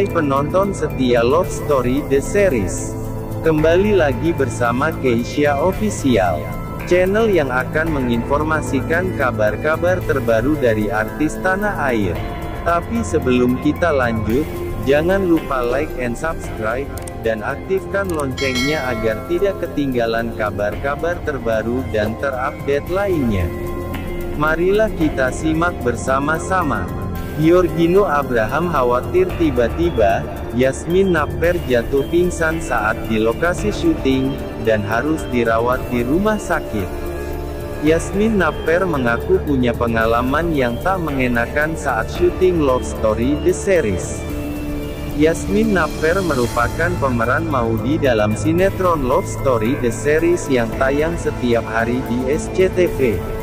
Hai penonton setia Love Story The Series. Kembali lagi bersama Keisha Official, channel yang akan menginformasikan kabar-kabar terbaru dari artis tanah air. Tapi sebelum kita lanjut, jangan lupa like and subscribe, dan aktifkan loncengnya agar tidak ketinggalan kabar-kabar terbaru dan terupdate lainnya. Marilah kita simak bersama-sama. Giorgino Abraham khawatir tiba-tiba Yasmin Napper jatuh pingsan saat di lokasi syuting, dan harus dirawat di rumah sakit. Yasmin Napper mengaku punya pengalaman yang tak mengenakan saat syuting Love Story The Series. Yasmin Napper merupakan pemeran Maudy dalam sinetron Love Story The Series yang tayang setiap hari di SCTV.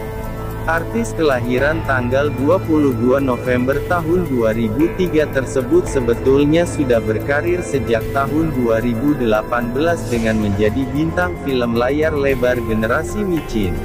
Artis kelahiran tanggal 22 November tahun 2003 tersebut sebetulnya sudah berkarir sejak tahun 2018 dengan menjadi bintang film layar lebar generasi micin.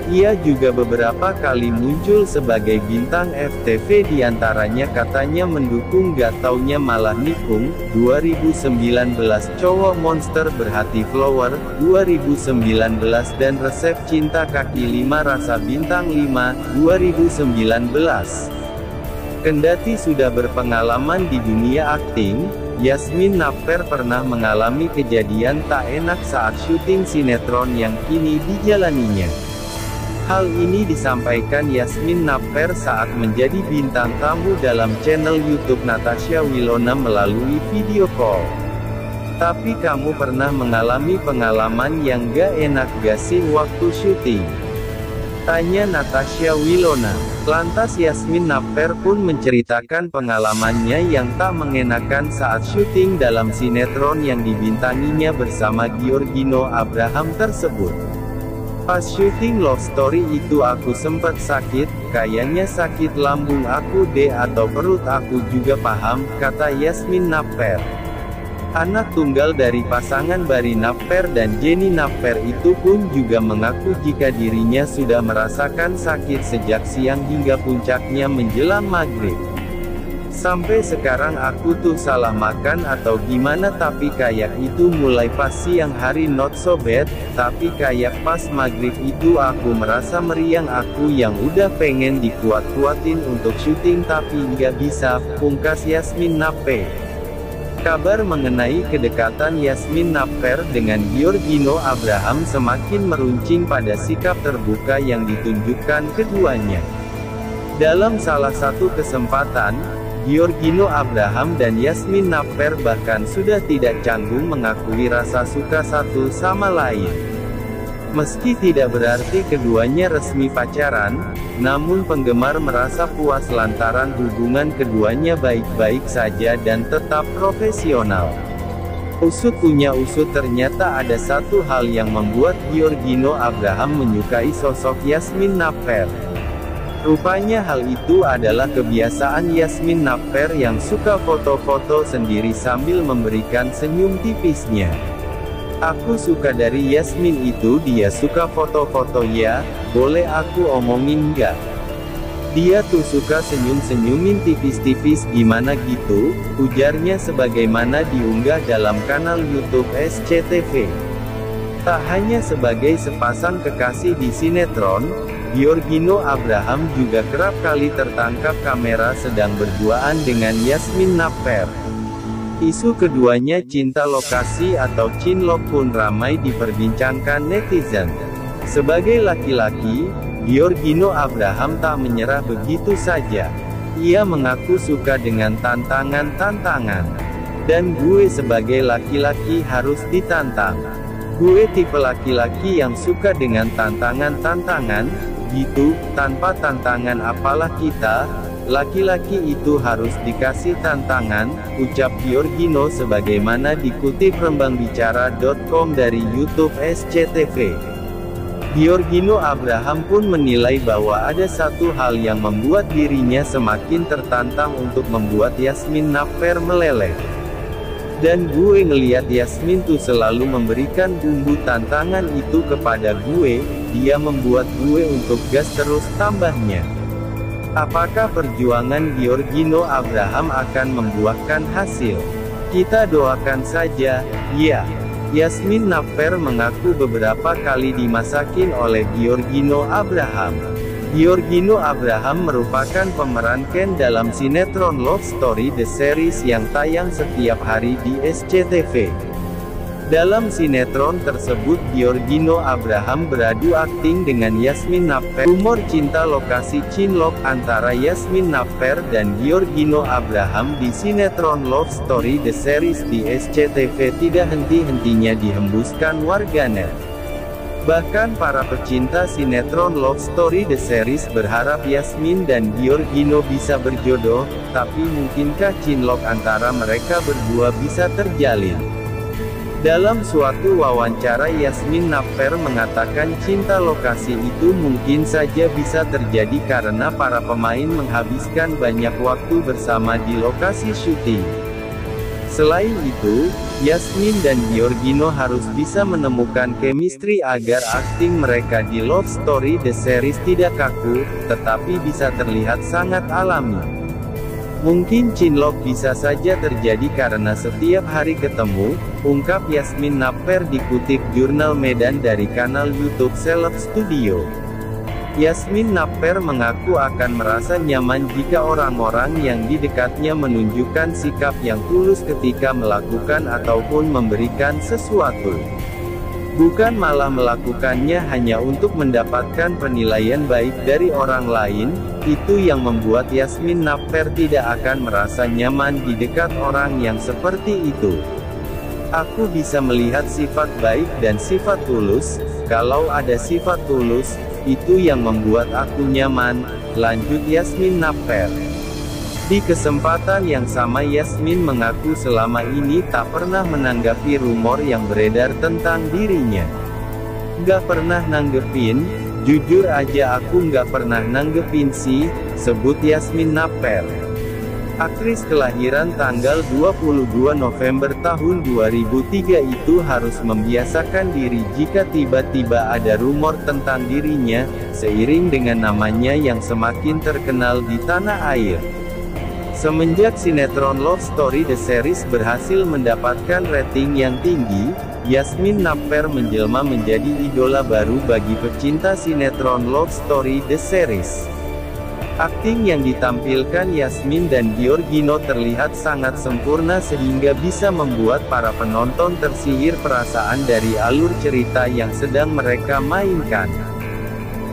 Ia juga beberapa kali muncul sebagai bintang FTV, diantaranya katanya mendukung Gak Taunya Malah Nikung, 2019, Cowok Monster Berhati Flower, 2019, dan Resep Cinta Kaki Lima Rasa Bintang 5, 2019. Kendati sudah berpengalaman di dunia akting, Yasmin Napper pernah mengalami kejadian tak enak saat syuting sinetron yang kini dijalaninya. Hal ini disampaikan Yasmin Napper saat menjadi bintang tamu dalam channel YouTube Natasha Wilona melalui video call. Tapi kamu pernah mengalami pengalaman yang gak enak gak sih waktu syuting? Tanya Natasha Wilona. Lantas Yasmin Napper pun menceritakan pengalamannya yang tak mengenakan saat syuting dalam sinetron yang dibintanginya bersama Giorgino Abraham tersebut. Pas syuting Love Story itu aku sempet sakit, kayaknya sakit lambung aku deh atau perut aku juga paham, kata Yasmin Napper. Anak tunggal dari pasangan Bari Napper dan Jenny Napper itu pun juga mengaku jika dirinya sudah merasakan sakit sejak siang hingga puncaknya menjelang maghrib. Sampai sekarang aku tuh salah makan atau gimana, tapi kayak itu mulai pas siang hari not so bad, tapi kayak pas maghrib itu aku merasa meriang, aku yang udah pengen dikuat-kuatin untuk syuting tapi nggak bisa, pungkas Yasmin Napper. Kabar mengenai kedekatan Yasmin Napper dengan Giorgino Abraham semakin meruncing pada sikap terbuka yang ditunjukkan keduanya. Dalam salah satu kesempatan, Giorgino Abraham dan Yasmin Napper bahkan sudah tidak canggung mengakui rasa suka satu sama lain. Meski tidak berarti keduanya resmi pacaran, namun penggemar merasa puas lantaran hubungan keduanya baik-baik saja dan tetap profesional. Usut punya usut, ternyata ada satu hal yang membuat Giorgino Abraham menyukai sosok Yasmin Napper. Rupanya hal itu adalah kebiasaan Yasmin Napper yang suka foto-foto sendiri sambil memberikan senyum tipisnya. Aku suka dari Yasmin itu dia suka foto-foto ya, boleh aku omongin nggak? Dia tuh suka senyum-senyumin tipis-tipis gimana gitu, ujarnya sebagaimana diunggah dalam kanal YouTube SCTV. Tak hanya sebagai sepasang kekasih di sinetron, Giorgino Abraham juga kerap kali tertangkap kamera sedang berduaan dengan Yasmin Napper. Isu keduanya cinta lokasi atau cinlok pun ramai diperbincangkan netizen. Sebagai laki-laki, Giorgino Abraham tak menyerah begitu saja. Ia mengaku suka dengan tantangan-tantangan. Dan gue sebagai laki-laki harus ditantang. Gue tipe laki-laki yang suka dengan tantangan-tantangan, gitu, tanpa tantangan apalah kita, laki-laki itu harus dikasih tantangan, ucap Giorgino sebagaimana dikutip rembangbicara.com dari YouTube SCTV. Giorgino Abraham pun menilai bahwa ada satu hal yang membuat dirinya semakin tertantang untuk membuat Yasmin Napper meleleh. Dan gue ngeliat Yasmin tuh selalu memberikan bumbu tantangan itu kepada gue, dia membuat gue untuk gas terus, tambahnya. Apakah perjuangan Giorgino Abraham akan membuahkan hasil? Kita doakan saja, ya. Yasmin Napper mengaku beberapa kali dimasakin oleh Giorgino Abraham. Giorgino Abraham merupakan pemeran Ken dalam sinetron Love Story The Series yang tayang setiap hari di SCTV. Dalam sinetron tersebut Giorgino Abraham beradu akting dengan Yasmin Napper. Rumor cinta lokasi cinlok antara Yasmin Napper dan Giorgino Abraham di sinetron Love Story The Series di SCTV tidak henti-hentinya dihembuskan warganet. Bahkan para pecinta sinetron Love Story The Series berharap Yasmin dan Giorgino bisa berjodoh, tapi mungkinkah cinlok antara mereka berdua bisa terjalin? Dalam suatu wawancara Yasmin Napper mengatakan cinta lokasi itu mungkin saja bisa terjadi karena para pemain menghabiskan banyak waktu bersama di lokasi syuting. Selain itu, Yasmin dan Giorgino harus bisa menemukan chemistry agar akting mereka di Love Story The Series tidak kaku, tetapi bisa terlihat sangat alami. Mungkin cinlok bisa saja terjadi karena setiap hari ketemu, ungkap Yasmin Napper dikutip Jurnal Medan dari kanal YouTube Celeb Studio. Yasmin Napper mengaku akan merasa nyaman jika orang-orang yang di dekatnya menunjukkan sikap yang tulus ketika melakukan ataupun memberikan sesuatu. Bukan malah melakukannya hanya untuk mendapatkan penilaian baik dari orang lain, itu yang membuat Yasmin Napper tidak akan merasa nyaman di dekat orang yang seperti itu. Aku bisa melihat sifat baik dan sifat tulus, kalau ada sifat tulus, itu yang membuat aku nyaman, lanjut Yasmin Napper. Di kesempatan yang sama Yasmin mengaku selama ini tak pernah menanggapi rumor yang beredar tentang dirinya. Gak pernah nanggepin, jujur aja aku gak pernah nanggepin sih, sebut Yasmin Napper. Aktris kelahiran tanggal 22 November tahun 2003 itu harus membiasakan diri jika tiba-tiba ada rumor tentang dirinya, seiring dengan namanya yang semakin terkenal di tanah air. Semenjak sinetron Love Story The Series berhasil mendapatkan rating yang tinggi, Yasmin Napper menjelma menjadi idola baru bagi pecinta sinetron Love Story The Series. Akting yang ditampilkan Yasmin dan Giorgino terlihat sangat sempurna sehingga bisa membuat para penonton tersihir perasaan dari alur cerita yang sedang mereka mainkan.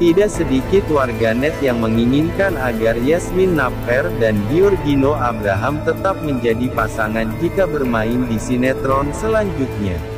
Tidak sedikit warganet yang menginginkan agar Yasmin Napper dan Giorgino Abraham tetap menjadi pasangan jika bermain di sinetron selanjutnya.